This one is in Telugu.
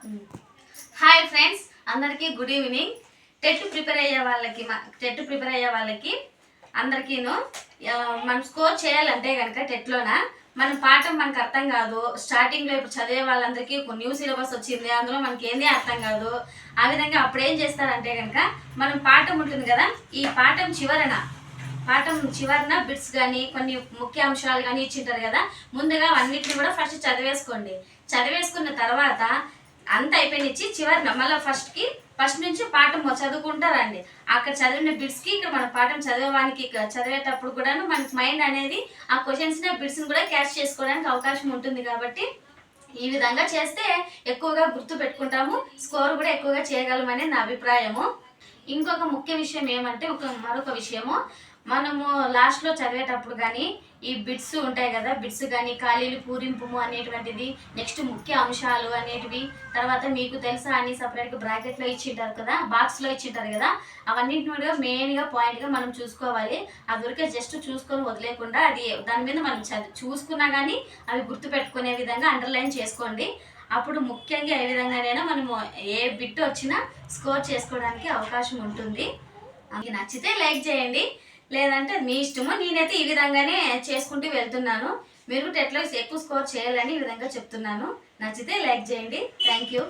హాయ్ ఫ్రెండ్స్, అందరికీ గుడ్ ఈవినింగ్. టెట్ ప్రిపేర్ అయ్యే వాళ్ళకి అందరికీను మనం స్కోర్ చేయాలంటే కనుక టెట్లోన మన పాఠం మనకు అర్థం కాదు. స్టార్టింగ్లో ఇప్పుడు చదివే వాళ్ళందరికీ ఒక న్యూ సిలబస్ వచ్చింది, అందులో మనకి ఏంది అర్థం కాదు. ఆ విధంగా అప్పుడు ఏం చేస్తారంటే కనుక మనం పాఠం ఉంటుంది కదా, ఈ పాఠం చివరన బిట్స్ కానీ కొన్ని ముఖ్య అంశాలు కానీ ఇచ్చింటారు కదా, ముందుగా అన్నిటిని కూడా ఫస్ట్ చదివేసుకున్న తర్వాత అంత అయిపోయినిచ్చి చివరిన మళ్ళీ ఫస్ట్ నుంచి పాఠం చదువుకుంటారండి. అక్కడ చదివిన బిట్స్కి ఇక్కడ మన పాఠం చదివేటప్పుడు కూడా మనకి మైండ్ అనేది ఆ క్వశ్చన్స్ని బిట్స్ని కూడా క్యాచ్ చేసుకోవడానికి అవకాశం ఉంటుంది. కాబట్టి ఈ విధంగా చేస్తే ఎక్కువగా గుర్తు పెట్టుకుంటాము, స్కోర్ కూడా ఎక్కువగా చేయగలమని నా అభిప్రాయము. ఇంకొక ముఖ్య విషయం ఏమంటే మరొక విషయము, మనము లాస్ట్లో చదివేటప్పుడు కానీ ఈ బిట్స్ ఉంటాయి కదా, బిట్స్ కానీ ఖాళీలు పూరింపు అనేటువంటిది, నెక్స్ట్ ముఖ్య అంశాలు అనేటివి, తర్వాత మీకు తెలుసా అని సపరేట్గా బ్రాకెట్లో ఇచ్చింటారు కదా, బాక్స్లో ఇచ్చింటారు కదా, అవన్నింటిని కూడా మెయిన్గా పాయింట్గా మనం చూసుకోవాలి. అది వరకే జస్ట్ చూసుకొని వదిలేకుండా అది దాని మీద మనం చూసుకున్నా కానీ అవి గుర్తుపెట్టుకునే విధంగా అండర్లైన్ చేసుకోండి. అప్పుడు ముఖ్యంగా ఏ విధంగానైనా మనము ఏ బిట్ వచ్చినా స్కోర్ చేసుకోవడానికి అవకాశం ఉంటుంది. మీకు నచ్చితే లైక్ చేయండి, లేదంటే మీ ఇష్టము. నేనైతే ఈ విధంగానే చేసుకుంటూ వెళ్తున్నాను. మీరు టెట్లో ఎక్కువ స్కోర్ చేయాలని ఈ విధంగా చెప్తున్నాను. నచ్చితే లైక్ చేయండి. Thank you.